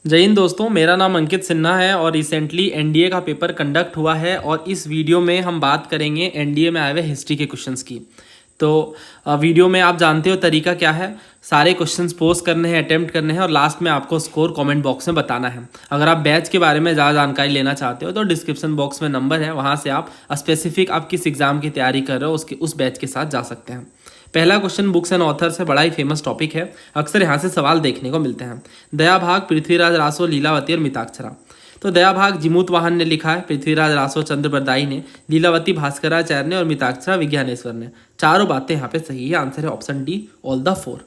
जय हिंद दोस्तों, मेरा नाम अंकित सिन्हा है और रिसेंटली एनडीए का पेपर कंडक्ट हुआ है और इस वीडियो में हम बात करेंगे एनडीए में आए हुए हिस्ट्री के क्वेश्चंस की। तो वीडियो में आप जानते हो तरीका क्या है, सारे क्वेश्चंस पोस्ट करने हैं, अटेम्प्ट करने हैं और लास्ट में आपको स्कोर कमेंट बॉक्स में बताना है। अगर आप बैच के बारे में ज़्यादा जानकारी लेना चाहते हो तो डिस्क्रिप्शन बॉक्स में नंबर है, वहाँ से आप स्पेसिफिक आप किस एग्ज़ाम की तैयारी कर रहे हो उसके उस बैच के साथ जा सकते हैं। पहला क्वेश्चन बुक्स एंड ऑथर से बड़ा ही फेमस टॉपिक है, अक्सर यहाँ से सवाल देखने को मिलते हैं। दया भाग, पृथ्वीराज रासो, लीलावती और मिताक्षरा। तो दया भाग जिमूत वाहन ने लिखा है, पृथ्वीराज रासो चंद्र बरदाई ने, लीलावती भास्कराचार्य ने और मिताक्षरा विज्ञानेश्वर ने। चारों बातें यहाँ पे सही है, आंसर है option D, all the four.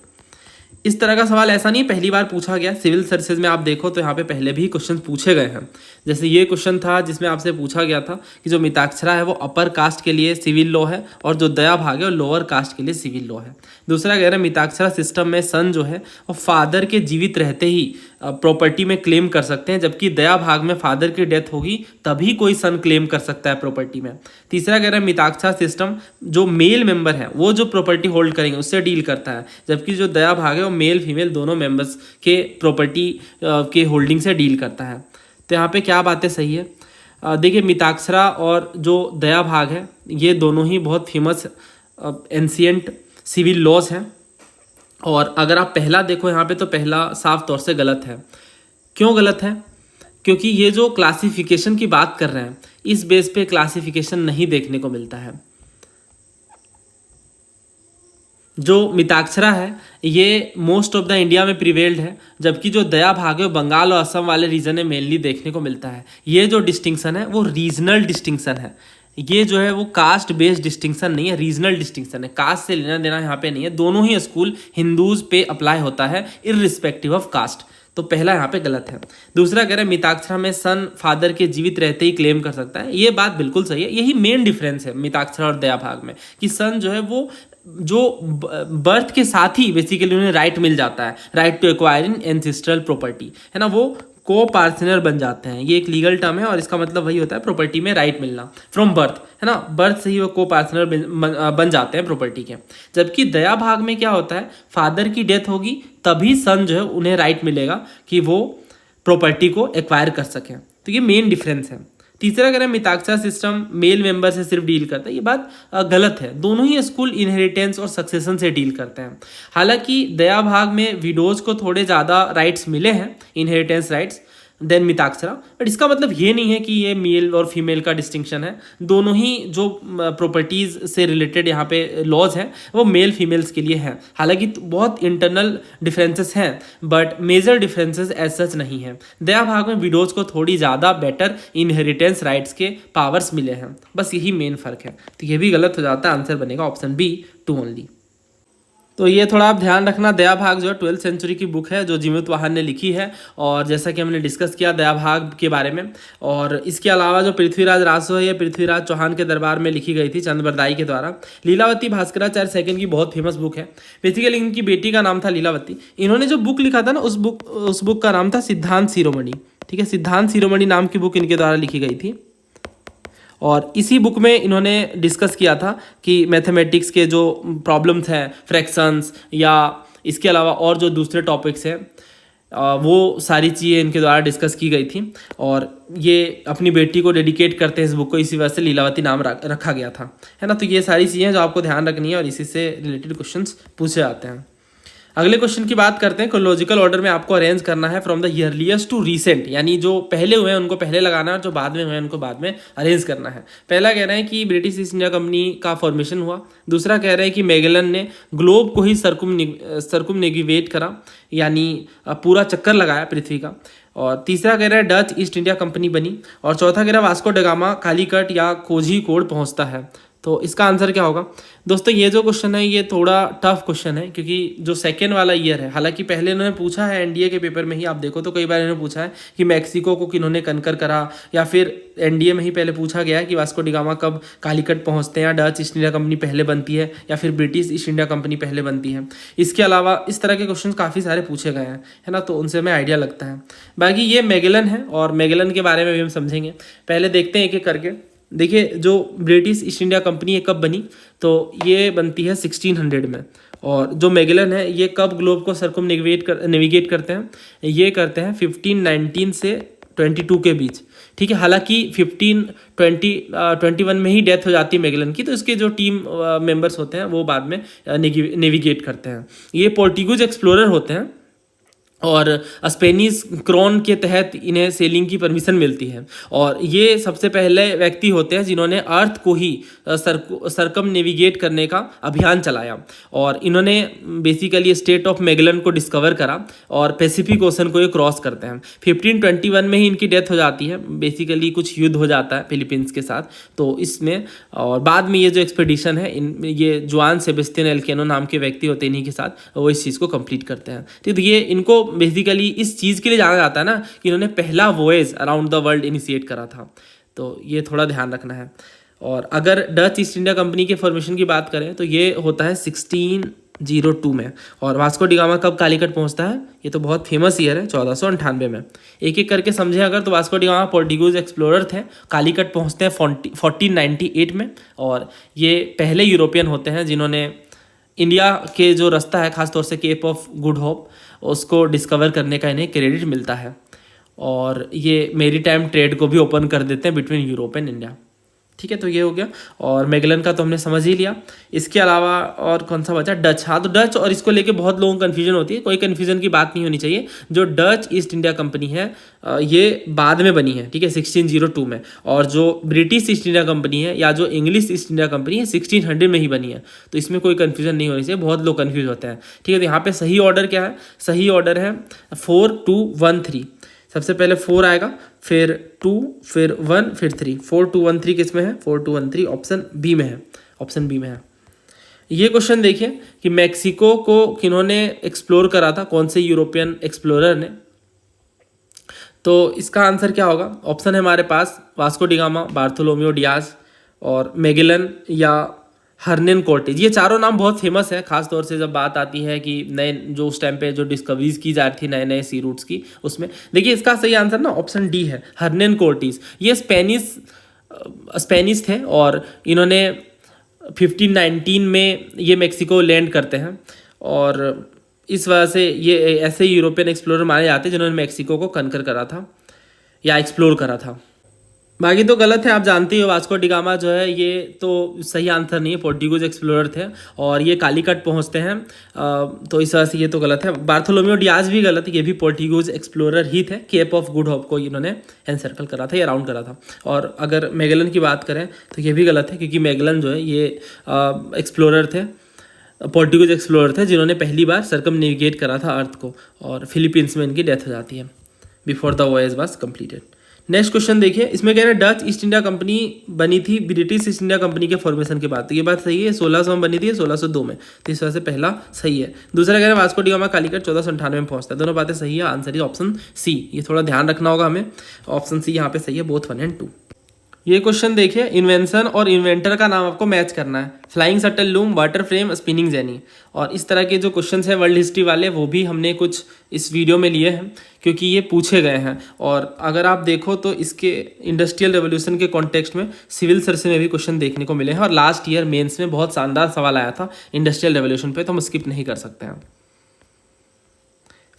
इस तरह का सवाल ऐसा नहीं पहली बार पूछा गया, सिविल सर्विसेज में आप देखो तो यहाँ पे पहले भी क्वेश्चन पूछे गए हैं। जैसे ये क्वेश्चन था जिसमें आपसे पूछा गया था कि जो मिताक्षरा है वो अपर कास्ट के लिए सिविल लॉ है और जो दया भाग है वो लोअर कास्ट के लिए सिविल लॉ है। दूसरा कह रहे हैं मिताक्षरा सिस्टम में सन जो है वो फादर के जीवित रहते ही प्रॉपर्टी में क्लेम कर सकते हैं, जबकि दया भाग में फादर की डेथ होगी तभी कोई सन क्लेम कर सकता है प्रॉपर्टी में। तीसरा कह रहा है मिताक्षरा सिस्टम जो मेल मेंबर है वो जो प्रॉपर्टी होल्ड करेंगे उससे डील करता है, जबकि जो दया भाग है वो मेल फीमेल दोनों मेंबर्स के प्रॉपर्टी के होल्डिंग से डील करता है। तो यहाँ पे क्या बातें सही है, देखिए मिताक्षरा और जो दया भाग है ये दोनों ही बहुत फेमस एंशिएंट सिविल लॉज हैं। और अगर आप पहला देखो यहाँ पे तो पहला साफ तौर से गलत है। क्यों गलत है? क्योंकि ये जो क्लासिफिकेशन की बात कर रहे हैं इस बेस पे क्लासिफिकेशन नहीं देखने को मिलता है। जो मिताक्षरा है ये मोस्ट ऑफ द इंडिया में प्रिवेल्ड है, जबकि जो दया भाग है वो बंगाल और असम वाले रीजन में मेनली देखने को मिलता है। ये जो डिस्टिंक्शन है वो रीजनल डिस्टिंक्शन है, ये जो है वो कास्ट बेस्ड डिस्टिंक्शन नहीं है, रीजनल डिस्टिंक्शन है। कास्ट से लेना देना यहाँ पे नहीं है, दोनों ही स्कूल हिंदूज पे अप्लाई होता है इररिस्पेक्टिव ऑफ कास्ट। तो पहला यहाँ पे गलत है। दूसरा कह रहे हैं मिताक्षरा में सन फादर के जीवित रहते ही क्लेम कर सकता है, ये बात बिल्कुल सही है। यही मेन डिफरेंस है मिताक्षरा और दया भाग में कि सन जो है वो जो बर्थ के साथ ही बेसिकली उन्हें राइट मिल जाता है, right to acquire in ancestral property है ना, वो को पार्टनर बन जाते हैं। ये एक लीगल टर्म है और इसका मतलब वही होता है प्रॉपर्टी में राइट मिलना फ्रॉम बर्थ, है ना, बर्थ से ही वो को पार्टनर बन जाते हैं प्रॉपर्टी के। जबकि दया भाग में क्या होता है, फादर की डेथ होगी तभी सन जो है उन्हें राइट मिलेगा कि वो प्रॉपर्टी को एक्वायर कर सकें। तो ये मेन डिफरेंस है। तीसरा कह रहे हैं मिताक्षरा सिस्टम मेल मेंबर से सिर्फ डील करता है, ये बात गलत है। दोनों ही स्कूल इनहेरिटेंस और सक्सेशन से डील करते हैं। हालांकि दया भाग में विडोज को थोड़े ज़्यादा राइट्स मिले हैं, inheritance rights, then Mitakshara, but इसका मतलब ये नहीं है कि ये मेल और फीमेल का डिस्टिंक्शन है। दोनों ही जो प्रॉपर्टीज़ से रिलेटेड यहाँ पे लॉज हैं वो मेल फीमेल्स के लिए हैं। हालांकि बहुत इंटरनल डिफरेंसेस हैं but major differences as such नहीं है। दया भाग में विडोज को थोड़ी ज़्यादा बेटर इनहेरिटेंस राइट्स के पावर्स मिले हैं, बस यही मेन फ़र्क है। तो ये भी गलत हो जाता है, आंसर बनेगा ऑप्शन बी, टू ओनली। तो ये थोड़ा आप ध्यान रखना, दया भाग जो है 12th सेंचुरी की बुक है जो जीमूत वाहन ने लिखी है और जैसा कि हमने डिस्कस किया दया भाग के बारे में। और इसके अलावा जो पृथ्वीराज रासो है ये पृथ्वीराज चौहान के दरबार में लिखी गई थी चंद्र बरदाई के द्वारा। लीलावती भास्कराचार्य सेकंड की बहुत फेमस बुक है। बेसिकली इनकी बेटी का नाम था लीलावती। इन्होंने जो बुक लिखा था ना उस बुक का नाम था सिद्धांत शिरोमणि। ठीक है, सिद्धांत शिरोमणि नाम की बुक इनके द्वारा लिखी गई थी और इसी बुक में इन्होंने डिस्कस किया था कि मैथमेटिक्स के जो प्रॉब्लम्स हैं, फ्रैक्शंस या इसके अलावा और जो दूसरे टॉपिक्स हैं वो सारी चीज़ें इनके द्वारा डिस्कस की गई थी और ये अपनी बेटी को डेडिकेट करते हैं इस बुक को, इसी वजह से लीलावती नाम रखा गया था, है ना। तो ये सारी चीज़ें जो आपको ध्यान रखनी है और इसी से रिलेटेड क्वेश्चंस पूछे जाते हैं। अगले क्वेश्चन की बात करते हैं। क्रोनोलॉजिकल ऑर्डर में आपको अरेंज करना है फ्रॉम द ईयरलीस्ट टू रीसेंट, यानी जो पहले हुए हैं उनको पहले लगाना है और जो बाद में हुए हैं उनको बाद में अरेंज करना है। पहला कह रहे हैं कि ब्रिटिश ईस्ट इंडिया कंपनी का फॉर्मेशन हुआ। दूसरा कह रहे हैं कि मैगेलन ने ग्लोब को ही सर्कुमनेविगेट करा, यानी पूरा चक्कर लगाया पृथ्वी का। और तीसरा कह रहा है डच ईस्ट इंडिया कंपनी बनी। और चौथा कह रहा है वास्को ड गामा कालीकट या कोझिकोड पहुंचता है। तो इसका आंसर क्या होगा दोस्तों? ये जो क्वेश्चन है ये थोड़ा टफ क्वेश्चन है क्योंकि जो सेकेंड वाला ईयर है, हालांकि पहले इन्होंने पूछा है एनडीए के पेपर में ही, आप देखो तो कई बार इन्होंने पूछा है कि मैक्सिको को किन्होंने कनकर करा, या फिर एनडीए में ही पहले पूछा गया है कि वास्को डी गामा कब कालीकट पहुंचते हैं, या डच ईस्ट इंडिया कंपनी पहले बनती है या फिर ब्रिटिश ईस्ट इंडिया कंपनी पहले बनती है। इसके अलावा इस तरह के क्वेश्चन काफ़ी सारे पूछे गए हैं, है ना, तो उनसे हमें आइडिया लगता है। बाकी ये मैगेलन है और मैगेलन के बारे में भी हम समझेंगे। पहले देखते हैं एक एक करके। देखिए जो ब्रिटिश ईस्ट इंडिया कंपनी है कब बनी, तो ये बनती है 1600 में। और जो मैगेलन है ये कब ग्लोब को सरकम नेविगेट करते हैं, ये करते हैं 1519 से 22 के बीच, ठीक है। हालांकि 1521 में ही डेथ हो जाती है मैगेलन की, तो इसके जो टीम मेंबर्स होते हैं वो बाद में नेविगेट करते हैं। ये पोर्टुगीज एक्सप्लोरर होते हैं और स्पेनिश क्रोन के तहत इन्हें सेलिंग की परमिशन मिलती है। और ये सबसे पहले व्यक्ति होते हैं जिन्होंने अर्थ को ही सरकम नेविगेट करने का अभियान चलाया। और इन्होंने बेसिकली स्टेट ऑफ मैगेलन को डिस्कवर करा और पैसिफिक ओशन को ये क्रॉस करते हैं। 1521 में ही इनकी डेथ हो जाती है, बेसिकली कुछ युद्ध हो जाता है फिलीपींस के साथ, तो इसमें। और बाद में ये जो एक्सपेडिशन है ये जुआन सेबेस्टियन एल्केनो नाम के व्यक्ति होते हैं, इन्हीं के साथ वो इस चीज़ को कंप्लीट करते हैं। तो ये इनको बेसिकली इस चीज़ के लिए जाना जाता है ना कि इन्होंने पहला voyage around the world initiate करा था, तो ये थोड़ा ध्यान रखना है। और अगर डच ईस्ट इंडिया कंपनी के फॉर्मेशन की बात करें तो ये होता है 1602 में। और वास्को डी गामा कब कालीकट पहुंचता है, ये तो बहुत फेमस ईयर है 1498 में। एक एक करके समझे अगर, तो Vasco da gamma Portuguese explorer थे, कालीकट पहुंचते हैं 1498 में। और ये पहले यूरोपियन होते हैं जिन्होंने इंडिया के जो रास्ता है, खासतौर से केप ऑफ गुड होप, उसको डिस्कवर करने का इन्हें क्रेडिट मिलता है। और ये मेरीटाइम ट्रेड को भी ओपन कर देते हैं बिटवीन यूरोप एंड इंडिया, ठीक है। तो ये हो गया। और मैगेलन का तो हमने समझ ही लिया। इसके अलावा और कौन सा बचा, डच। हाँ, तो डच और इसको लेके बहुत लोगों को कन्फ्यूजन होती है, कोई कन्फ्यूजन की बात नहीं होनी चाहिए। जो डच ईस्ट इंडिया कंपनी है ये बाद में बनी है, ठीक है, 1602 में। और जो ब्रिटिश ईस्ट इंडिया कंपनी है या जो इंग्लिश ईस्ट इंडिया कंपनी है 1600 में ही बनी है, तो इसमें कोई कन्फ्यूजन नहीं होनी चाहिए, बहुत लोग कन्फ्यूज होते हैं, ठीक है। तो यहाँ पे सही ऑर्डर क्या है, सही ऑर्डर है 4213। सबसे पहले 4 आएगा, फिर 2, फिर 1, फिर 3। 4213 किस में है, 4213 ऑप्शन बी में है, ऑप्शन बी में है। ये क्वेश्चन देखिए कि मैक्सिको को किन्होंने एक्सप्लोर करा था, कौन से यूरोपियन एक्सप्लोरर ने। तो इसका आंसर क्या होगा, ऑप्शन है हमारे पास Vasco da Gama, Bartholomeu Dias और मैगेलन या हर्नेन कॉर्टेज। ये चारों नाम बहुत फेमस है, खास तौर से जब बात आती है कि नए जो उस टाइम पे जो डिस्कवरीज की जा रही थी नए नए सी रूट्स की, उसमें देखिए इसका सही आंसर ना ऑप्शन डी है, हर्नेन कॉर्टेज। ये स्पेनिश थे और इन्होंने 1519 में ये मैक्सिको लैंड करते हैं। और इस वजह से ये ऐसे यूरोपियन एक्सप्लोरर माने जाते हैं जिन्होंने मैक्सिको को कनकर करा था या एक्सप्लोर करा था। बाकी तो गलत है, आप जानते ही हो वास्को डी गामा जो है ये तो सही आंसर नहीं है, पोर्टुगीज एक्सप्लोरर थे और ये कालीकट पहुंचते हैं, तो इस वजह से ये तो गलत है। बार्थोलोमियो डियाज भी गलत है, ये भी पोर्टुगीज एक्सप्लोरर ही थे, केप ऑफ गुड होप को इन्होंने एनसर्कल करा था या राउंड करा था। और अगर मैगेलन की बात करें तो ये भी गलत है, क्योंकि मैगेलन जो है ये एक्सप्लोरर थे, पोर्टुगीज एक्सप्लोरर थे जिन्होंने पहली बार सरकम नेविगेट करा था अर्थ को, और फिलीपींस में इनकी डेथ हो जाती है before the voyage was completed. Next question देखिए, इसमें कह रहे हैं डच ईस्ट इंडिया कंपनी बनी थी ब्रिटिश ईस्ट इंडिया कंपनी के फॉर्मेशन के बाद, तो ये बात सही है, 1600 में बनी थी, 1602 में, तो इस वजह से पहला सही है। दूसरा कह रहे हैं वास्को डी गामा कालीकट 1498 में पहुंचता है, दोनों बातें सही है, आंसर इज ऑप्शन सी। ये थोड़ा ध्यान रखना होगा हमें, ऑप्शन सी यहाँ पे सही है, बोथ 1 and 2। ये क्वेश्चन देखिए, इन्वेंशन और इन्वेंटर का नाम आपको मैच करना है, flying shuttle loom, water frame, spinning jenny. और इस तरह के जो क्वेश्चंस हैं वर्ल्ड हिस्ट्री वाले वो भी हमने कुछ इस वीडियो में लिए हैं, क्योंकि ये पूछे गए हैं। और अगर आप देखो तो इसके इंडस्ट्रियल रेवोल्यूशन के कॉन्टेक्स्ट में सिविल सर्विस में भी क्वेश्चन देखने को मिले हैं, और लास्ट ईयर मेंस में बहुत शानदार सवाल आया था इंडस्ट्रियल रेवोल्यूशन पे, तो हम स्किप नहीं कर सकते हैं।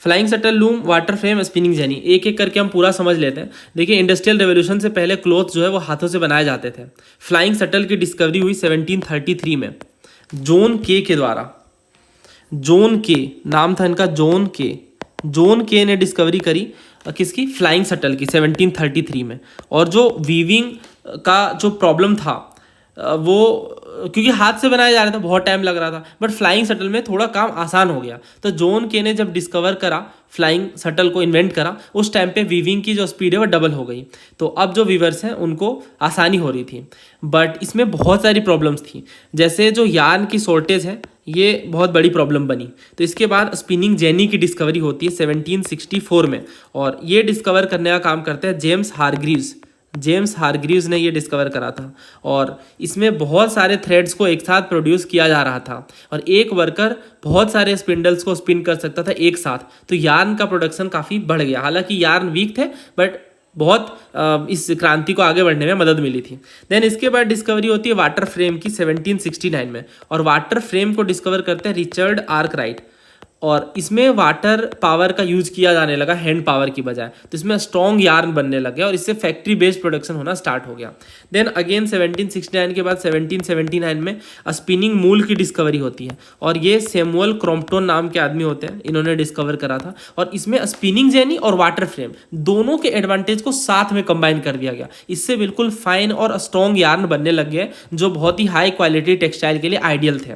Flying shuttle loom, water frame, spinning jenny, एक एक करके हम पूरा समझ लेते हैं। देखिए इंडस्ट्रियल रेवोल्यूशन से पहले क्लॉथ जो है वो हाथों से बनाए जाते थे। फ्लाइंग शटल की डिस्कवरी हुई 1733 में जॉन के के द्वारा। जॉन के नाम था इनका, जॉन के ने डिस्कवरी करी किसकी, फ्लाइंग शटल की 1733 में। और जो वीविंग का जो प्रॉब्लम था वो क्योंकि हाथ से बनाया जा रहा था, बहुत टाइम लग रहा था, बट फ्लाइंग शटल में थोड़ा काम आसान हो गया। तो जॉन के ने जब डिस्कवर करा, फ्लाइंग शटल को इन्वेंट करा, उस टाइम पे वीविंग की जो स्पीड है वो डबल हो गई। तो अब जो वीवर्स हैं उनको आसानी हो रही थी, बट इसमें बहुत सारी प्रॉब्लम्स थी, जैसे जो यार्न की शॉर्टेज है ये बहुत बड़ी प्रॉब्लम बनी। तो इसके बाद स्पिनिंग जेनी की डिस्कवरी होती है 1764 में, और ये डिस्कवर करने का काम करते हैं जेम्स हारग्रीव्स ने ये डिस्कवर करा था। और इसमें बहुत सारे थ्रेड्स को एक साथ प्रोड्यूस किया जा रहा था, और एक वर्कर बहुत सारे स्पिंडल्स को स्पिन कर सकता था एक साथ, तो यार्न का प्रोडक्शन काफ़ी बढ़ गया। हालांकि यार्न वीक थे, बट बहुत इस क्रांति को आगे बढ़ने में मदद मिली थी। देन इसके बाद डिस्कवरी होती है वाटर फ्रेम की 1769 में, और वाटर फ्रेम को डिस्कवर करते हैं रिचर्ड आर्कराइट, और इसमें वाटर पावर का यूज किया जाने लगा हैंड पावर की बजाय, तो इसमें स्ट्रॉन्ग यार्न बनने लग गया और इससे फैक्ट्री बेस्ड प्रोडक्शन होना स्टार्ट हो गया। देन अगेन 1769 के बाद 1779 में स्पिनिंग मूल की डिस्कवरी होती है, और ये सैमुअल क्रॉम्पटन नाम के आदमी होते हैं, इन्होंने डिस्कवर करा था, और इसमें स्पिनिंग जेनी और वाटर फ्रेम दोनों के एडवांटेज को साथ में कंबाइन कर दिया गया। इससे बिल्कुल फाइन और स्ट्रॉन्ग यार्न बनने लग गए जो बहुत ही हाई क्वालिटी टेक्सटाइल के लिए आइडियल थे।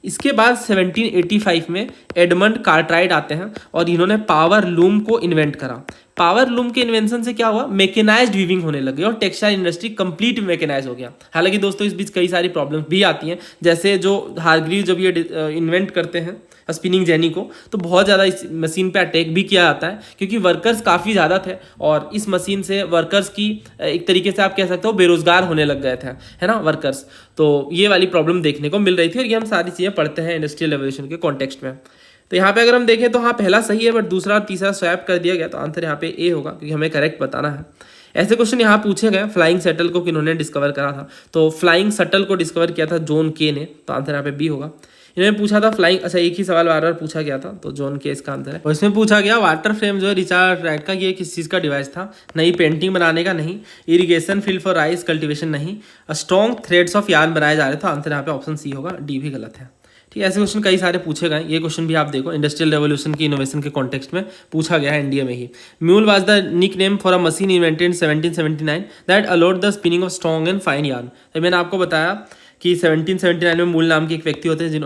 इसके बाद 1785 में एडमंड कार्टराइट आते हैं और इन्होंने पावर लूम को इन्वेंट करा। पावर लूम के इन्वेंशन से क्या हुआ, मैकेनाइज्ड वीविंग होने लगी और टेक्सटाइल इंडस्ट्री कंप्लीट मैकेनाइज हो गया। हालांकि दोस्तों इस बीच कई सारी प्रॉब्लम्स भी आती हैं, जैसे जो हार्ग्रीव जब ये इन्वेंट करते हैं स्पिनिंग जेनी को, तो बहुत ज़्यादा इस मशीन पे अटैक भी किया जाता है क्योंकि वर्कर्स काफ़ी ज़्यादा थे और इस मशीन से वर्कर्स की एक तरीके से आप कह सकते हो बेरोजगार होने लग गए थे, है ना वर्कर्स। तो ये वाली प्रॉब्लम देखने को मिल रही थी और ये हम सारी चीज़ें पढ़ते हैं इंडस्ट्रियल रेवोल्यूशन के कॉन्टेक्स्ट में। तो यहाँ पे अगर हम देखें तो हाँ पहला सही है, बट दूसरा और तीसरा स्वैप कर दिया गया, तो आंसर यहाँ पे ए होगा क्योंकि हमें करेक्ट बताना है। ऐसे क्वेश्चन यहाँ पूछे गए, फ्लाइंग शटल को किन्होंने डिस्कवर करा था, तो फ्लाइंग शटल को डिस्कवर किया था जॉन के ने, तो आंसर यहाँ पे बी होगा। इन्होंने पूछा था फ्लाइंग, अच्छा एक ही सवाल बार बार पूछा गया था, तो जॉन के इसका आंसर है। और इसमें पूछा गया वाटर फ्रेम जो है रिचर्ड राइट का, ये किस चीज़ का डिवाइस था, नहीं पेंटिंग बनाने का, नहीं irrigation field for rice cultivation, नहीं स्ट्रॉन्ग थ्रेड्स ऑफ यार्न बनाए जा रहे थे, आंसर यहाँ पे ऑप्शन सी होगा, डी भी गलत है। ठीक है, ऐसे क्वेश्चन कई सारे पूछे गए। ये क्वेश्चन भी आप देखो इंडस्ट्रियल रेवोल्यूशन की इनोवेशन के कॉन्टेक्स्ट में पूछा गया है एनडीए में ही। Mule was the nick name for a machine invented in 1779 that allowed the spinning of strong and fine yarn. तो मैंने आपको बताया कि 1779 में मूल नाम के एक व्यक्ति होते हैं,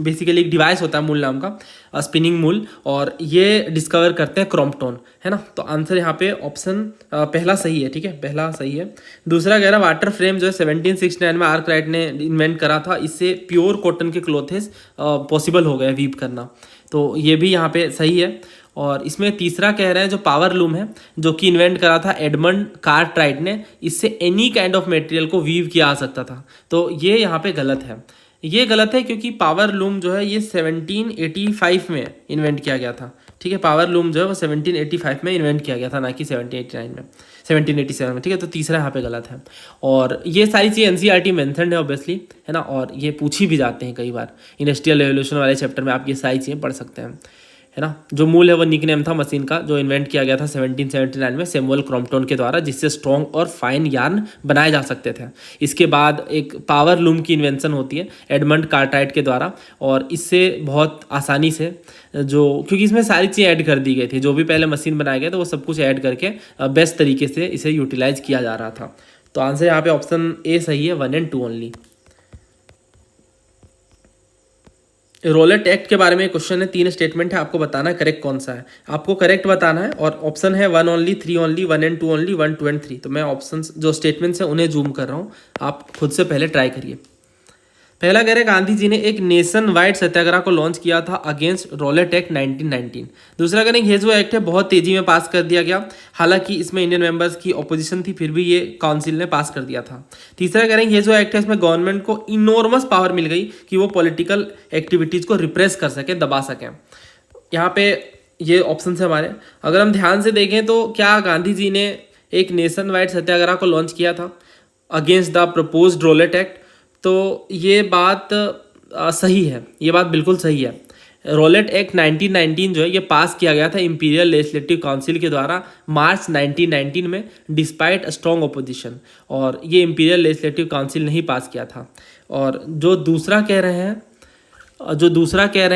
बेसिकली एक डिवाइस होता है मूल नाम का, स्पिनिंग मूल, और ये डिस्कवर करते हैं क्रॉम्पटन, है ना। तो आंसर यहाँ पे ऑप्शन पहला सही है। ठीक है, पहला सही है। दूसरा कह रहा वाटर फ्रेम जो है 1769 में आर्कराइट ने इन्वेंट करा था, इससे प्योर कॉटन के क्लोथेस पॉसिबल हो गए वीव करना, तो ये भी यहाँ पे सही है। और इसमें तीसरा कह रहे हैं जो पावर लूम है जो कि इन्वेंट करा था एडमंड कार्टराइट ने, इससे एनी काइंड ऑफ मटेरियल को वीव किया जा सकता था, तो ये यहाँ पे गलत है। ये गलत है क्योंकि पावर लूम जो है ये 1785 में इन्वेंट किया गया था। ठीक है, पावर लूम जो है वो 1785 में इन्वेंट किया गया था, ना कि 1789 में, 1787 में। ठीक है, तो तीसरा यहाँ पे गलत है। और ये सारी चीज़ एनसीईआरटी मेंशन्ड है ऑब्वियसली, है ना, और ये पूछी भी जाते हैं कई बार इंडस्ट्रियल रेवोल्यूशन वाले चैप्टर में, आप ये सारी चीज़ें पढ़ सकते हैं, है ना। जो मूल है वो निक नेम था मशीन का जो इन्वेंट किया गया था 1779 में सैमुअल क्रॉम्पटन के द्वारा, जिससे स्ट्रॉन्ग और फाइन यार्न बनाए जा सकते थे। इसके बाद एक पावर लूम की इन्वेंशन होती है एडमंड कार्टराइट के द्वारा, और इससे बहुत आसानी से जो, क्योंकि इसमें सारी चीज़ें ऐड कर दी गई थी, जो भी पहले मशीन बनाए गए तो वो सब कुछ ऐड करके बेस्ट तरीके से इसे यूटिलाइज किया जा रहा था। तो आंसर यहाँ पे ऑप्शन ए सही है, 1 and 2 ओनली। रोलेट एक्ट के बारे में क्वेश्चन है, 3 स्टेटमेंट है, आपको बताना है करेक्ट कौन सा है, आपको करेक्ट बताना है। और ऑप्शन है 1 only, 3 only, 1 and 2 only, 1, 2 and 3। तो मैं ऑप्शन जो स्टेटमेंट्स हैं उन्हें जूम कर रहा हूँ, आप खुद से पहले ट्राई करिए। पहला कह रहे गांधी जी ने एक नेशन वाइड सत्याग्रह को लॉन्च किया था अगेंस्ट रोलेट एक्ट 1919। दूसरा कह रहे ये जो एक्ट है बहुत तेजी में पास कर दिया गया, हालांकि इसमें इंडियन मेंबर्स की ऑपोजिशन थी, फिर भी ये काउंसिल ने पास कर दिया था। तीसरा कह रहे ये जो एक्ट है इसमें गवर्नमेंट को इनॉर्मस पावर मिल गई कि वो पॉलिटिकल एक्टिविटीज़ को रिप्रेस कर सके, दबा सकें। यहाँ पे ये ऑप्शन है हमारे। अगर हम ध्यान से देखें तो क्या गांधी जी ने एक नेशन वाइड सत्याग्रह को लॉन्च किया था against the proposed Rowlatt Act, तो ये बात सही है, ये बात बिल्कुल सही है। रोलेट एक्ट 1919 जो है ये पास किया गया था इंपीरियल लेजिस्लेटिव काउंसिल के द्वारा मार्च 1919 में, डिस्पाइट स्ट्रॉन्ग ओपोजिशन, और ये इंपीरियल लेजिस्लेटिव काउंसिल ने ही पास किया था। और जो दूसरा कह रहे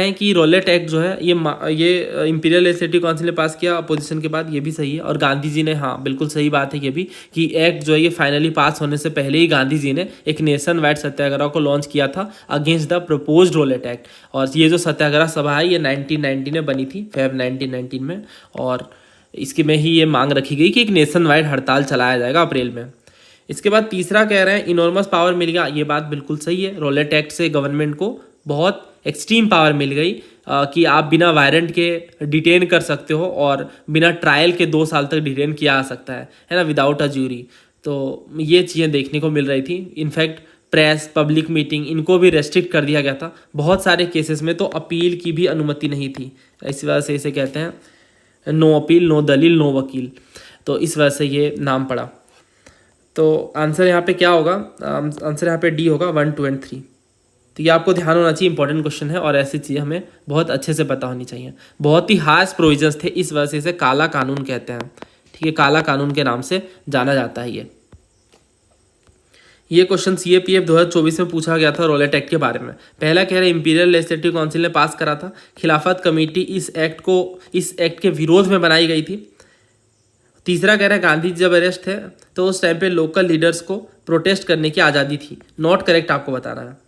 हैं कि रोलेट एक्ट जो है ये इंपीरियल लेजिस्लेटिव काउंसिल ने पास किया अपोजिशन के बाद, ये भी सही है। और गांधी जी ने, हाँ बिल्कुल सही बात है ये भी, कि एक्ट जो है ये फाइनली पास होने से पहले ही गांधी जी ने एक नेशन वाइड सत्याग्रह को लॉन्च किया था against the proposed Rowlatt Act. और ये जो सत्याग्रह सभा है ये 1990 में बनी थी, फेब 1919 में, और इसके में ही ये मांग रखी गई कि एक नेशन वाइड हड़ताल चलाया जाएगा अप्रैल में। इसके बाद तीसरा कह रहे हैं इनॉर्मस पावर मिल गया, ये बात बिल्कुल सही है। रोलेट एक्ट से गवर्नमेंट को बहुत एक्सट्रीम पावर मिल गई कि आप बिना वारंट के डिटेन कर सकते हो और बिना ट्रायल के 2 साल तक डिटेन किया जा सकता है ना, विदाउट अ ज्यूरी। तो ये चीज़ें देखने को मिल रही थी। इनफैक्ट प्रेस, पब्लिक मीटिंग, इनको भी रेस्ट्रिक्ट कर दिया गया था। बहुत सारे केसेस में तो अपील की भी अनुमति नहीं थी, इसी वजह से इसे कहते हैं नो अपील, नो दलील, नो वकील। तो इस वजह से ये नाम पड़ा। तो आंसर यहाँ पे क्या होगा, आंसर यहाँ पे डी होगा 1, 2 एंड 3। तो ये आपको ध्यान होना चाहिए, इंपॉर्टेंट क्वेश्चन है और ऐसी चीज़ें हमें बहुत अच्छे से पता होनी चाहिए। बहुत ही हार्श प्रोविजंस थे, इस वजह से इसे काला कानून कहते हैं। ठीक है, काला कानून के नाम से जाना जाता है ये क्वेश्चन CAPF 2024 में पूछा गया था रॉलेट एक्ट के बारे में। पहला कह रहे इंपीरियल लेजिस्लेटिव काउंसिल ने पास करा था। खिलाफत कमेटी इस एक्ट के विरोध में बनाई गई थी। तीसरा कह रहा है गांधी जी जब अरेस्ट थे तो उस टाइम पे लोकल लीडर्स को प्रोटेस्ट करने की आज़ादी थी। नॉट करेक्ट आपको बताना है।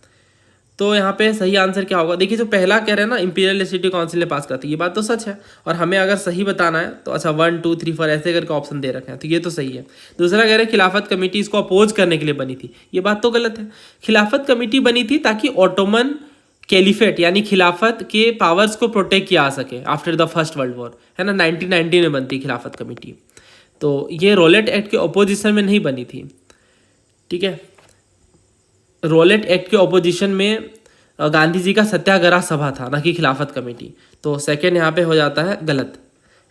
तो यहाँ पे सही आंसर क्या होगा, देखिए जो पहला कह रहे हैं ना इंपीरियल लेजिस्लेटिव काउंसिल ने पास करा था, ये बात तो सच है और हमें अगर सही बताना है तो अच्छा 1, 2, 3, 4 ऐसे करके ऑप्शन दे रखे हैं, तो ये तो सही है। दूसरा कह रहे हैं खिलाफत कमेटी इसको अपोज करने के लिए बनी थी, ये बात तो गलत है। खिलाफत कमेटी बनी थी ताकि ऑटोमन कैलिफेट यानी खिलाफत के पावर्स को प्रोटेक्ट किया जा सके after the first world war, है ना। 1919 में बनती खिलाफत कमेटी। तो ये रॉलेट एक्ट के ऑपोजिशन में नहीं बनी थी। ठीक है, रॉलेट एक्ट के ऑपोजिशन में गांधी जी का सत्याग्रह सभा था, ना कि खिलाफत कमेटी। तो सेकंड यहाँ पे हो जाता है गलत,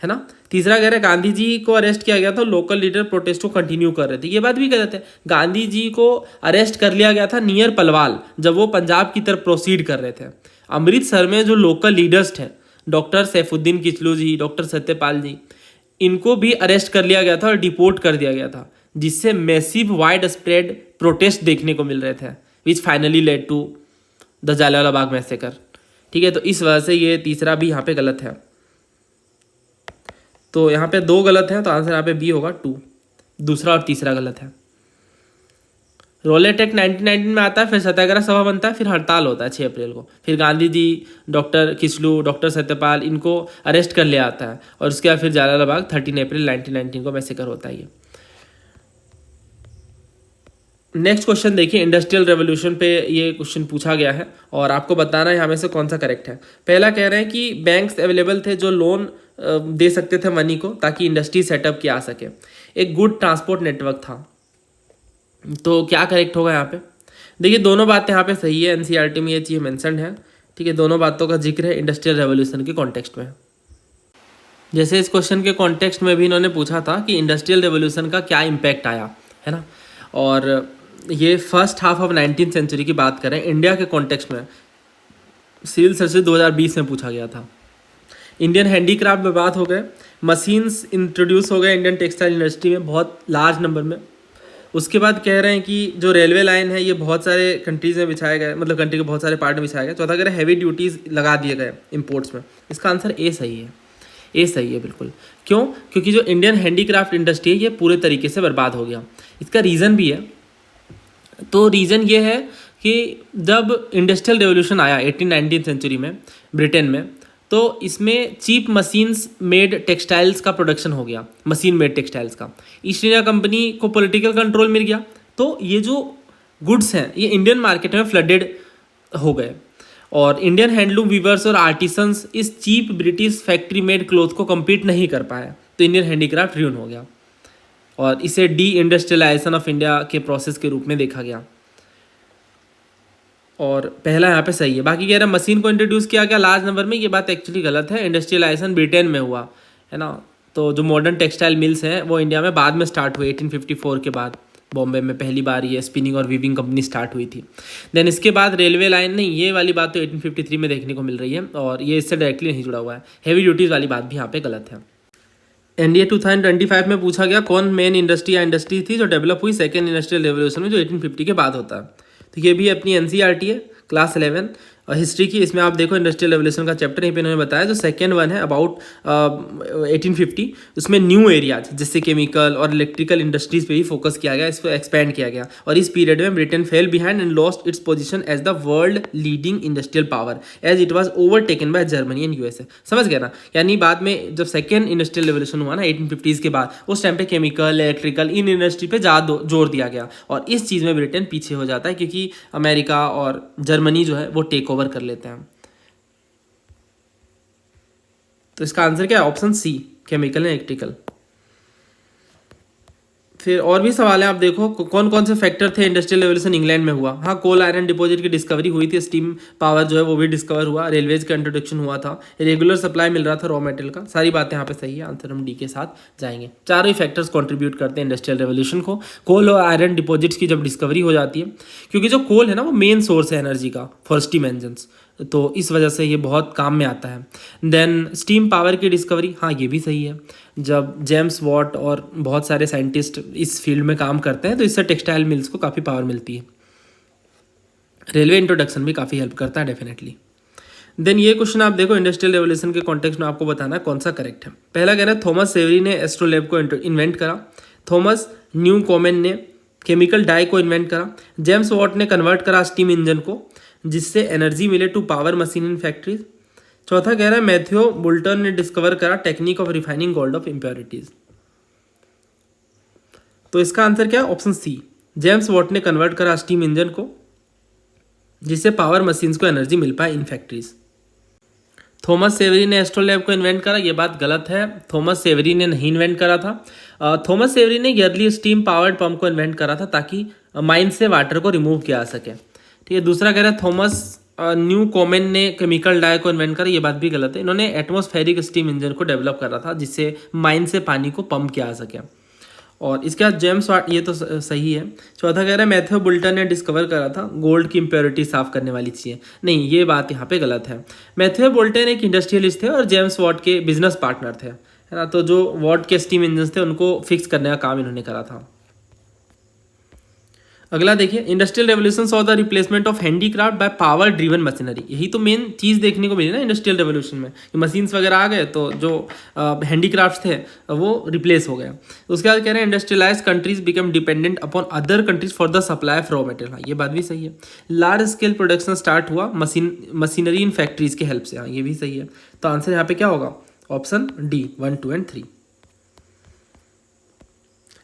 है ना। तीसरा कह रहे हैं गांधी जी को अरेस्ट किया गया था, लोकल लीडर प्रोटेस्ट को कंटिन्यू कर रहे थे, ये बात भी गलत है। गांधी जी को अरेस्ट कर लिया गया था नियर पलवाल, जब वो पंजाब की तरफ प्रोसीड कर रहे थे। अमृतसर में जो लोकल लीडर्स थे, डॉक्टर सैफुद्दीन किचलू जी, डॉक्टर सत्यपाल जी, इनको भी अरेस्ट कर लिया गया था और डिपोर्ट कर दिया गया था, जिससे मैसिव वाइड स्प्रेड प्रोटेस्ट देखने को मिल रहे थे, which finally led to the Jallianwala Bagh massacre. ठीक है, तो इस वजह से ये तीसरा भी यहाँ पे गलत है। तो यहाँ पे 2 गलत हैं, तो आंसर यहाँ पे बी होगा 2। दूसरा और तीसरा गलत है। रॉलेट एक्ट 1919 में आता है, फिर सत्याग्रह सभा बनता है, फिर हड़ताल होता है 6 अप्रैल को, फिर गांधी जी, डॉक्टर किचलू, डॉक्टर सत्यपाल इनको अरेस्ट कर लिया आता है और उसके बाद फिर जालियांवाला बाग 13 अप्रैल 1919 को मैसेकर होता है ये। नेक्स्ट क्वेश्चन देखिए, इंडस्ट्रियल रेवोल्यूशन पे ये क्वेश्चन पूछा गया है और आपको बताना है यहाँ में से कौन सा करेक्ट है। पहला कह रहे हैं कि बैंक्स अवेलेबल थे जो लोन दे सकते थे मनी को, ताकि इंडस्ट्री सेटअप किया सके। एक गुड ट्रांसपोर्ट नेटवर्क था। तो क्या करेक्ट होगा यहाँ पे, देखिए दोनों बातें यहाँ पे सही है, NCERT में ये चीज़ मेंशन है। ठीक है, दोनों बातों का जिक्र है इंडस्ट्रियल रेवोल्यूशन के कॉन्टेक्स्ट में। जैसे इस क्वेश्चन के कॉन्टेक्स्ट में भी इन्होंने पूछा था कि इंडस्ट्रियल रेवोल्यूशन का क्या इम्पैक्ट आया, है ना। और ये first half of 19th century की बात करें इंडिया के कॉन्टेक्स्ट में, सिविल सर्विस 2020 में पूछा गया था। इंडियन हैंडीक्राफ्ट में बात हो गए, मशीन्स इंट्रोड्यूस हो गए इंडियन टेक्सटाइल इंडस्ट्री में बहुत लार्ज नंबर में। उसके बाद कह रहे हैं कि जो रेलवे लाइन है ये बहुत सारे कंट्रीज़ में बिछाए गए, मतलब कंट्री के बहुत सारे पार्ट में बिछाए गए। चौथा कह रहे हैं हैवी ड्यूटीज़ लगा दिए गए इंपोर्ट्स में। इसका आंसर ए सही है, ए सही है बिल्कुल। क्यों? क्योंकि जो इंडियन हैंडीक्राफ्ट इंडस्ट्री है ये पूरे तरीके से बर्बाद हो गया। इसका रीज़न भी है, तो रीज़न ये है कि जब इंडस्ट्रियल रेवोल्यूशन आया 18-19 सेंचुरी में ब्रिटेन में, तो इसमें चीप मशीन्स मेड टेक्सटाइल्स का प्रोडक्शन हो गया, मशीन मेड टेक्सटाइल्स का। ईस्ट इंडिया कंपनी को पॉलिटिकल कंट्रोल मिल गया, तो ये जो गुड्स हैं ये इंडियन मार्केट में फ्लडेड हो गए और इंडियन हैंडलूम वीवर्स और आर्टिसंस इस cheap British factory made cloth को कम्पीट नहीं कर पाए, तो इंडियन हैंडीक्राफ्ट र्यून हो गया और इसे डी इंडस्ट्रियलाइजेशन ऑफ इंडिया के प्रोसेस के रूप में देखा गया। और पहला यहाँ पे सही है। बाकी कह रहे हैं मशीन को इंट्रोड्यूस किया गया लार्ज नंबर में, ये बात एक्चुअली गलत है। इंडस्ट्रियलाइजेशन ब्रिटेन में हुआ, है ना। तो जो मॉडर्न टेक्सटाइल मिल्स हैं वो इंडिया में बाद में स्टार्ट हुए 1854 के बाद। बॉम्बे में पहली बार ये स्पिनिंग और वीविंग कंपनी स्टार्ट हुई थी। देन इसके बाद रेलवे लाइन नहीं, ये वाली बात तो 1853 में देखने को मिल रही है और ये इससे डायरेक्टली नहीं जुड़ा हुआ है। हैवी ड्यूटीज़ वाली बात भी यहाँ पे गलत है। NDA 2025 में पूछा गया कौन मेन इंडस्ट्री या इंडस्ट्री थी जो डेवलप हुई सेकेंड इंडस्ट्रियल रेवोल्यूशन में, जो 1850 के बाद होता है। तो ये भी अपनी NCERT है क्लास 11 और हिस्ट्री की। इसमें आप देखो इंडस्ट्रियल रेवोल्यूशन का चैप्टर यहीं पे इन्होंने बताया। जो सेकेंड वन है अबाउट 1850, उसमें न्यू एरियाज जैसे केमिकल और इलेक्ट्रिकल इंडस्ट्रीज पे ही फोकस किया गया, इसको एक्सपेंड किया गया। और इस पीरियड में Britain fell behind and lost its position as the world leading industrial power as it was overtaken by Germany and USA। समझ गए ना, यानी बाद में जब सेकेंड इंडस्ट्रियल रेवोल्यूशन हुआ ना 1850s के बाद, उस टाइम पे केमिकल इलेक्ट्रिकल इन इंडस्ट्री पे ज़्यादा जोर दिया गया और इस चीज़ में ब्रिटेन पीछे हो जाता है क्योंकि अमेरिका और जर्मनी जो है वो टेक ओवर कर लेते हैं। तो इसका आंसर क्या है? Option C, chemical and electrical. फिर और भी सवाल है, आप देखो कौन कौन से फैक्टर थे इंडस्ट्रियल रेवोल्यूशन इंग्लैंड में हुआ। हाँ, कोल आयरन डिपॉजिट की डिस्कवरी हुई थी, स्टीम पावर जो है वो भी डिस्कवर हुआ, रेलवेज का इंट्रोडक्शन हुआ था, रेगुलर सप्लाई मिल रहा था रॉ मटेरियल का। सारी बातें यहाँ पे सही है, आंसर हम डी के साथ जाएंगे। चारों ही फैक्टर्स कॉन्ट्रीब्यूट करते हैं इंडस्ट्रियल रेवोल्यूशन को। कोल और आयरन डिपॉजिट्स की जब डिस्कवरी हो जाती है, क्योंकि जो कोल है ना वो मेन सोर्स है एनर्जी का फॉर स्टीम इंजन्स, तो इस वजह से ये बहुत काम में आता है। देन स्टीम पावर की डिस्कवरी, हाँ ये भी सही है, जब जेम्स वॉट और बहुत सारे साइंटिस्ट इस फील्ड में काम करते हैं तो इससे टेक्सटाइल मिल्स को काफ़ी पावर मिलती है। रेलवे इंट्रोडक्शन भी काफ़ी हेल्प करता है डेफिनेटली। देन ये क्वेश्चन आप देखो, इंडस्ट्रियल रेवोल्यूशन के कॉन्टेक्स्ट में आपको बताना है कौन सा करेक्ट है। पहला कह रहा है थॉमस सेवरी ने एस्ट्रोलैब को इन्वेंट करा, थॉमस न्यू कॉमन ने केमिकल डाई को इन्वेंट करा, जेम्स वॉट ने कन्वर्ट करा स्टीम इंजन को जिससे एनर्जी मिले to power machine in factories. चौथा कह रहा है मैथ्यू बुल्टन ने डिस्कवर करा technique of refining gold of impurities. तो इसका आंसर क्या है? ऑप्शन सी, जेम्स वॉट ने कन्वर्ट करा स्टीम इंजन को जिससे पावर मशीन्स को एनर्जी मिल पाए इन फैक्ट्रीज। थॉमस सेवरी ने एस्ट्रोलैब को इन्वेंट करा, ये बात गलत है, थॉमस सेवरी ने नहीं इन्वेंट करा था। थॉमस सेवरी ने ईयरली स्टीम पावर्ड पंप को इन्वेंट करा था ताकि माइन से वाटर को रिमूव किया जा सके। ठीक है, दूसरा कह रहा है थॉमस न्यू कॉमन ने केमिकल डाई को इन्वेंट करा, ये बात भी गलत है, इन्होंने एटमॉस्फेरिक स्टीम इंजन को डेवलप करा था जिससे माइन से पानी को पंप किया जा सके। और इसके बाद जेम्स वाट, ये तो सही है। चौथा कह रहा है मैथ्यू बुल्टन ने डिस्कवर करा था गोल्ड की इम्प्योरिटी साफ करने वाली चीज़ें, नहीं ये बात यहाँ पे गलत है। मैथ्यू बुल्टन एक इंडस्ट्रियलिस्ट थे और जेम्स वॉट के बिजनेस पार्टनर थे, है ना, तो जो वॉट के स्टीम इंजन थे उनको फिक्स करने का काम इन्होंने करा था। अगला देखिए, industrial revolution saw the replacement of handicraft by power driven machinery. यही तो मेन चीज़ देखने को मिली ना इंडस्ट्रियल रेवोल्यूशन में, मशीन्स वगैरह आ गए तो जो हैंडीक्राफ्ट थे वो रिप्लेस हो गए। उसके बाद कह रहे हैं industrialise countries become dependent upon other countries for the supply of raw material. हाँ ये बात भी सही है। लार्ज स्केल प्रोडक्शन स्टार्ट हुआ मशीनरी इन फैक्ट्रीज के हेल्प से। हाँ ये भी सही है। तो आंसर यहाँ पे क्या होगा? Option D 1, 2 and 3।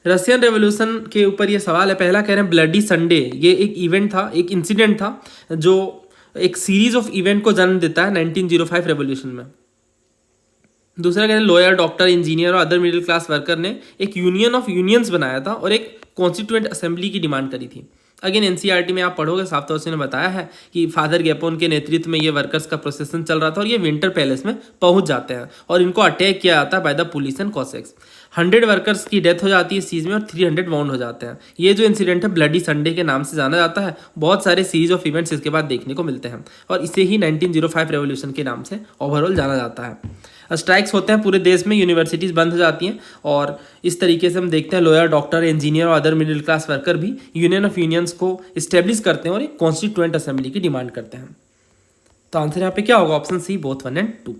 Russian revolution के ऊपर ये सवाल है। पहला कह रहे हैं ब्लडी संडे, ये एक इवेंट था, एक इंसिडेंट था जो एक सीरीज ऑफ इवेंट को जन्म देता है 1905 रेवोल्यूशन में। दूसरा कह रहे हैं लॉयर, डॉक्टर, इंजीनियर और अदर मिडिल क्लास वर्कर ने एक यूनियन ऑफ यूनियंस बनाया था और एक कॉन्स्टिट्यूएंट असेंबली की डिमांड करी थी। अगेन एनसीईआरटी में आप पढ़ोगे, साफ तौर से बताया है कि फादर गैपोन के नेतृत्व में ये वर्कर्स का प्रोसेसन चल रहा था और ये विंटर पैलेस में पहुंच जाते हैं और इनको अटैक किया जाता है by the police and cos x. 100 workers की डेथ हो जाती है इस चीज़ में और 300 वाउंड हो जाते हैं। ये जो इंसिडेंट है ब्लडी संडे के नाम से जाना जाता है। बहुत सारे सीरीज ऑफ इवेंट्स इसके बाद देखने को मिलते हैं और इसे ही 1905 रेवोल्यूशन के नाम से ओवरऑल जाना जाता है। स्ट्राइक्स होते हैं पूरे देश में, यूनिवर्सिटीज़ बंद हो जाती हैं और इस तरीके से हम देखते हैं लॉयर, डॉक्टर, इंजीनियर और अदर मिडिल क्लास वर्कर भी यूनियन ऑफ यूनियंस को इस्टेब्लिश करते हैं और एक कॉन्स्टिट्यूएंट असेंबली की डिमांड करते हैं। तो आंसर यहाँ पे क्या होगा? Option C, both 1 and 2।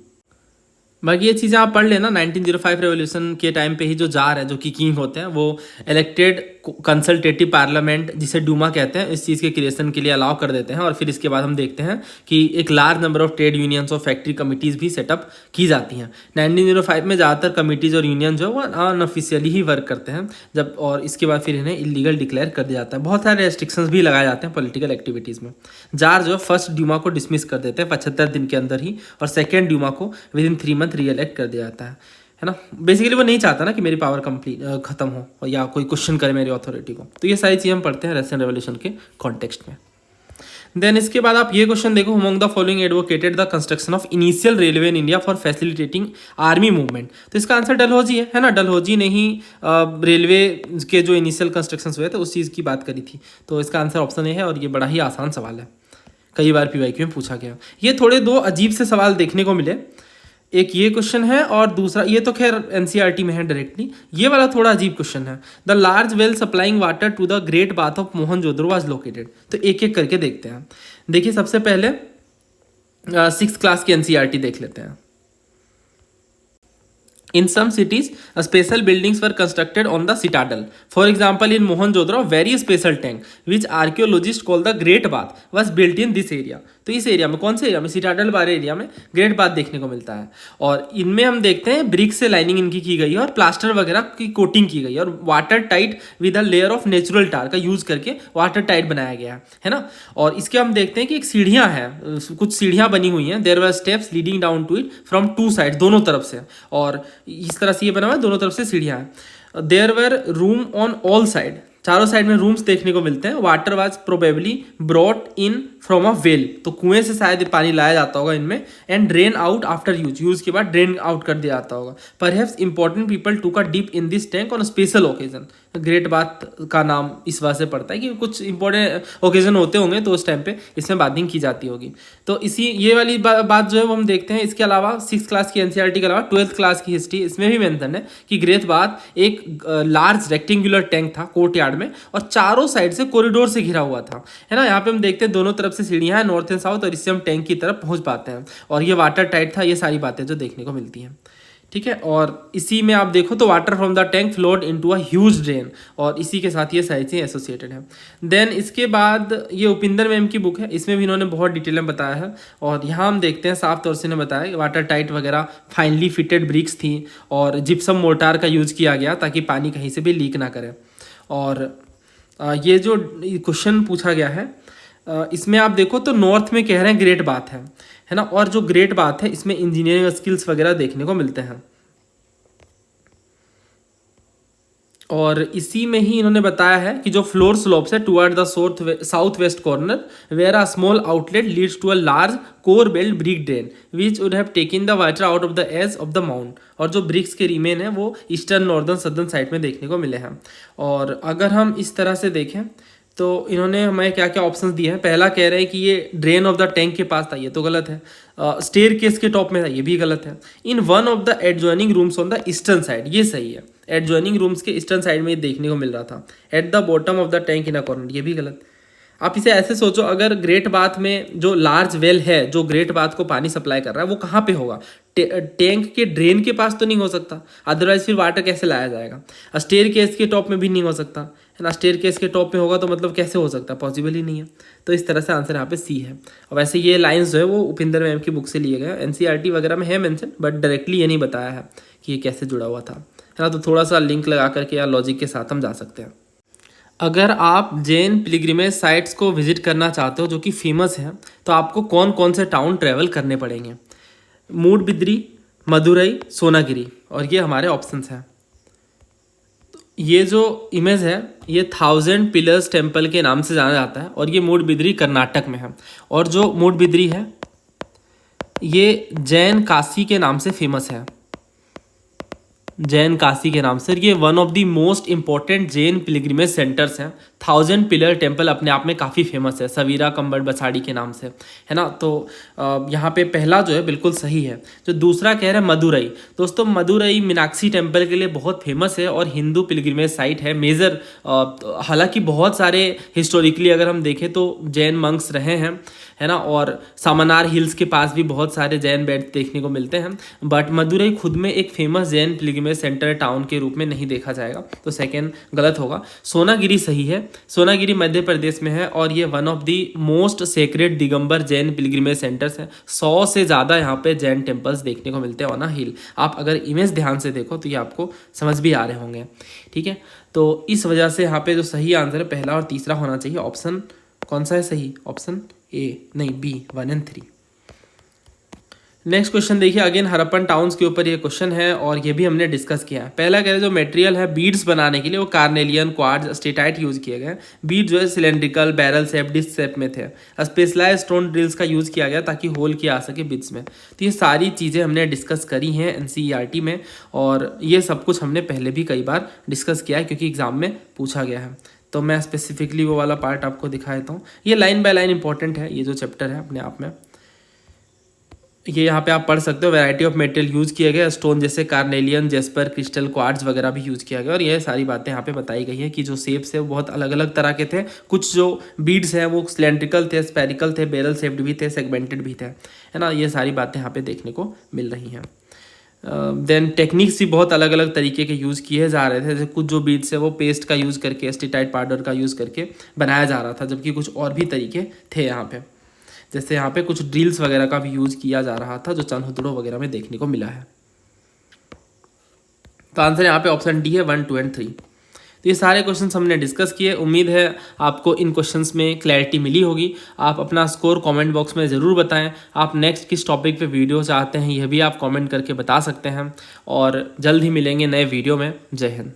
बाकी ये चीज़ें आप पढ़ लेना। 1905 रेवोल्यूशन के टाइम पे ही जो जार है, जो कि किंग होते हैं, वो इलेक्टेड कंसल्टेटिव पार्लियामेंट जिसे डूमा कहते हैं, इस चीज़ के क्रिएशन के लिए अलाउ कर देते हैं और फिर इसके बाद हम देखते हैं कि एक large number of trade unions और फैक्ट्री कमिटीज़ भी सेटअप की जाती हैं। 1905 में ज़्यादातर कमिटीज़ और यूनियन जो है वो अनऑफिशियली ही वर्क करते हैं जब, और इसके बाद फिर इन्हें इलीगल डिक्लेयर कर दिया जाता है। बहुत सारे रेस्ट्रिक्शंस भी लगाए जाते हैं पॉलिटिकल एक्टिविटीज़ में। जार जो फर्स्ट ड्यूमा को डिसमिस कर देते हैं 75 दिन के अंदर ही, और सेकेंड ड्यूमा को विदिन 3 मंथ रीएलेक्ट कर दिया जाता है ना। बेसिकली वो नहीं चाहता ना कि मेरी पावर कंप्लीट खत्म हो या कोई क्वेश्चन करे मेरी अथॉरिटी को। तो ये सारी चीज़ हम पढ़ते हैं रशियन रेवोल्यूशन के कॉन्टेक्स्ट में। देन इसके बाद आप ये क्वेश्चन देखो, among the following advocated the construction of initial railway in India for facilitating army movement. तो इसका आंसर डलहौजी है ना। डलहौजी ने ही रेलवे के जो इनिशियल कंस्ट्रक्शन हुए थे उस चीज़ की बात करी थी। तो इसका आंसर ऑप्शन ए है और ये बड़ा ही आसान सवाल है, कई बार पीवाईक्यू में पूछा गया। ये थोड़े दो अजीब से सवाल देखने को मिले, एक ये क्वेश्चन है और दूसरा, ये तो खैर एनसीईआरटी में है डायरेक्टली, ये वाला थोड़ा अजीब क्वेश्चन है। The large well supplying water to the great bath of Mohenjodaro was located. तो एक एक करके देखते हैं। देखिए सबसे पहले 6th क्लास की एनसीईआरटी देख लेते हैं। In some cities, special buildings were constructed on the citadel. For example, in Mohenjo-daro, very special tank, which archaeologists call the Great Bath, was built in this area. तो तो इस area में, कौन से एरिया में, सिटाडेल बारे area में great bath देखने को मिलता है। और इनमें हम देखते हैं ब्रिक से लाइनिंग इनकी की गई है और प्लास्टर वगैरह की कोटिंग की गई है और water tight with a layer of natural tar का यूज करके वाटर टाइट बनाया गया है ना। और इसके हम देखते हैं कि एक सीढ़ियाँ हैं, कुछ सीढ़ियाँ बनी हुई हैं, there were steps leading down to it from two side, दोनों तरफ से, और इस तरह से ये बना हुआ है, दोनों तरफ से सीढ़ियाँ हैं। There were room on all side, चारों साइड में रूम्स देखने को मिलते हैं। Water was probably brought in from a well, तो कुएं से शायद पानी लाया जाता होगा इनमें, and drain out after use के बाद ड्रेन आउट कर दिया जाता होगा। Perhaps important people took a dip in this tank on special occasion. Great bath का नाम इस वजह से पड़ता है कि कुछ इंपॉर्टेंट ओकेजन होते होंगे तो उस टाइम पे इसमें बाथिंग की जाती होगी। तो इसी ये वाली बात जो है वो हम देखते हैं। इसके अलावा 6th क्लास की एनसीईआरटी के अलावा 12th क्लास की हिस्ट्री, इसमें भी मेंशन है कि ग्रेट बाथ एक लार्ज रेक्टेंगुलर टैंक था कोर्टयार्ड में और चारों साइड से कॉरिडोर से घिरा हुआ था, है ना। यहाँ पे हम देखते हैं दोनों तरफ से सीढ़ियाँ हैं, नॉर्थ एंड साउथ, और इससे हम टैंक की तरफ पहुंच पाते हैं। और ये वाटर टाइट था, ये सारी बातें जो देखने को मिलती हैं, ठीक है। और इसी में आप देखो तो water from the tank flowed into a huge drain, और इसी के साथ ये सारी चीज़ें एसोसिएटेड है। देन इसके बाद ये उपिंदर मैम की बुक है, इसमें भी इन्होंने बहुत डिटेल में बताया है। और यहाँ हम देखते हैं साफ तौर से इन्होंने बताया वाटर टाइट वगैरह फाइनली फिटेड ब्रिक्स थी और जिप्सम मोर्टार का यूज़ किया गया ताकि पानी कहीं से भी लीक ना करे। और ये जो क्वेश्चन पूछा गया है इसमें आप देखो तो नॉर्थ में कह रहे हैं ग्रेट बाथ है ना, और जो ग्रेट बाथ है इसमें इंजीनियरिंग स्किल्स वगैरह देखने को मिलते हैं। और इसी में ही इन्होंने बताया है कि जो फ्लोर स्लोप्स है toward the south west corner where a small outlet leads to a large core belt brick drain which would have taken the water out of the edge of the mount. और जो BRICS के remain है वो eastern northern southern side में देखने को मिले हैं। और अगर हम इस तरह से देखें तो इन्होंने हमें क्या क्या ऑप्शंस दिए हैं। पहला कह रहे हैं कि ये ड्रेन ऑफ द टैंक के पास था, ये तो गलत है। स्टेयर केस के टॉप में था, ये भी गलत है। In one of the adjoining rooms on the eastern side, ये सही है। एडजॉइनिंग रूम्स के ईस्टर्न साइड में ये देखने को मिल रहा था। At the bottom of the tank in a corner, ये भी गलत। आप इसे ऐसे सोचो, अगर ग्रेट बाथ में जो लार्ज वेल है जो ग्रेट बाथ को पानी सप्लाई कर रहा है वो कहाँ पे होगा, टैंक के ड्रेन के पास तो नहीं हो सकता, अदरवाइज फिर वाटर कैसे लाया जाएगा। स्टेयर केस के टॉप में भी नहीं हो सकता, है ना। स्टेयर केस के टॉप पे होगा तो मतलब कैसे हो सकता है, पॉसिबल ही नहीं है। तो इस तरह से आंसर यहाँ पे सी है। और वैसे ये लाइन्स जो है वो उपिंदर मैम की बुक से लिए गए, एनसीईआरटी वगैरह में है मेंशन, बट डायरेक्टली ये नहीं बताया है कि ये कैसे जुड़ा हुआ था, है ना। तो थोड़ा सा लिंक लगा करके या लॉजिक के साथ हम जा सकते हैं। अगर आप जैन पिलग्रिमेज साइट्स को विजिट करना चाहते हो जो कि फेमस है, तो आपको कौन कौन से टाउन ट्रैवल करने पड़ेंगे। मूडबिद्री, मदुरई, सोनागिरी, और ये हमारे ऑप्शंस हैं। ये जो इमेज है ये 1000 पिलर्स टेम्पल के नाम से जाना जाता है और ये मूडबिद्री कर्नाटक में है। और जो मूडबिद्री है ये जैन काशी के नाम से फेमस है, जैन काशी के नाम से। ये one of the most important Jain pilgrimage centres हैं। 1000 पिलर टेम्पल अपने आप में काफ़ी फेमस है, सवीरा कंबड़ बछाड़ी के नाम से, है ना। तो यहाँ पे पहला जो है बिल्कुल सही है। जो दूसरा कह रहे हैं मदुरई, दोस्तों मदुरई मीनाक्षी टेम्पल के लिए बहुत फेमस है और हिंदू पिलग्रिमेज साइट है मेजर। हालांकि बहुत सारे हिस्टोरिकली अगर हम देखें तो जैन मंक्स रहे हैं, है ना। और सामनार हिल्स के पास भी बहुत सारे जैन बेड देखने को मिलते हैं, बट मदुरई खुद में एक famous Jain pilgrimage centre town के रूप में नहीं देखा जाएगा, तो सेकंड गलत होगा। सोनागिरी सही है, सोनागिरी मध्य प्रदेश में है और ये one of the most sacred Digambar Jain pilgrimage centres है। 100 से ज़्यादा यहाँ पे जैन टेम्पल्स देखने को मिलते हैं ऑन अ हिल। आप अगर इमेज ध्यान से देखो तो ये आपको समझ भी आ रहे होंगे, ठीक है। तो इस वजह से यहाँ पे जो सही आंसर है पहला और तीसरा होना चाहिए। ऑप्शन कौन सा है सही, ऑप्शन ए नहीं बी, 1 और 3। नेक्स्ट क्वेश्चन देखिए, अगेन हड़प्पन टाउन्स के ऊपर ये क्वेश्चन है और ये भी हमने डिस्कस किया है। पहला कह रहे जो मटेरियल है बीड्स बनाने के लिए वो कार्नेलियन, क्वार्ट्ज, स्टेटाइट यूज किए गए। बीड जो है cylindrical, barrel shape, disc shape में थे। स्पेशलाइज स्टोन ड्रिल्स का यूज किया गया ताकि होल किया आ सके बिट्स में। तो ये सारी चीज़ें हमने डिस्कस करी हैं एनसीईआरटी में और ये सब कुछ हमने पहले भी कई बार डिस्कस किया है क्योंकि एग्जाम में पूछा गया है। तो मैं स्पेसिफिकली वो वाला पार्ट आपको दिखा देता हूँ। ये लाइन बाय लाइन इंपॉर्टेंट है, ये जो चैप्टर है अपने आप में। ये यहाँ पे आप पढ़ सकते हो। वैरायटी ऑफ मटेरियल यूज़ किए गए, स्टोन जैसे कार्नेलियन, जेस्पर, क्रिस्टल, क्वार्ट्ज वगैरह भी यूज़ किया गया। और ये सारी बातें यहाँ पे बताई गई हैं कि जो शेप्स है वो बहुत अलग अलग तरह के थे। कुछ जो बीड्स हैं वो सिलेंड्रिकल थे, स्पेरिकल थे, बैरल शेप्ड भी थे, सेगमेंटेड भी थे, है ना। ये सारी बातें यहाँ पे देखने को मिल रही हैं। देन टेक्निक्स भी बहुत अलग अलग तरीके के यूज़ किए जा रहे थे। जैसे कुछ जो बीड्स है वो पेस्ट का यूज़ करके, एस्टेटाइट पाउडर का यूज़ करके बनाया जा रहा था, जबकि कुछ और भी तरीके थे यहाँ पे। जैसे यहाँ पे कुछ ड्रिल्स वगैरह का भी यूज किया जा रहा था जो चनहुदड़ो वगैरह में देखने को मिला है। तो आंसर यहाँ पे ऑप्शन डी है 1, 2 एंड 3। तो ये सारे क्वेश्चंस हमने डिस्कस किए। उम्मीद है आपको इन क्वेश्चंस में क्लैरिटी मिली होगी। आप अपना स्कोर कमेंट बॉक्स में ज़रूर बताएं। आप नेक्स्ट किस टॉपिक पे वीडियो चाहते हैं यह भी आप कमेंट करके बता सकते हैं। और जल्द ही मिलेंगे नए वीडियो में। जय हिंद।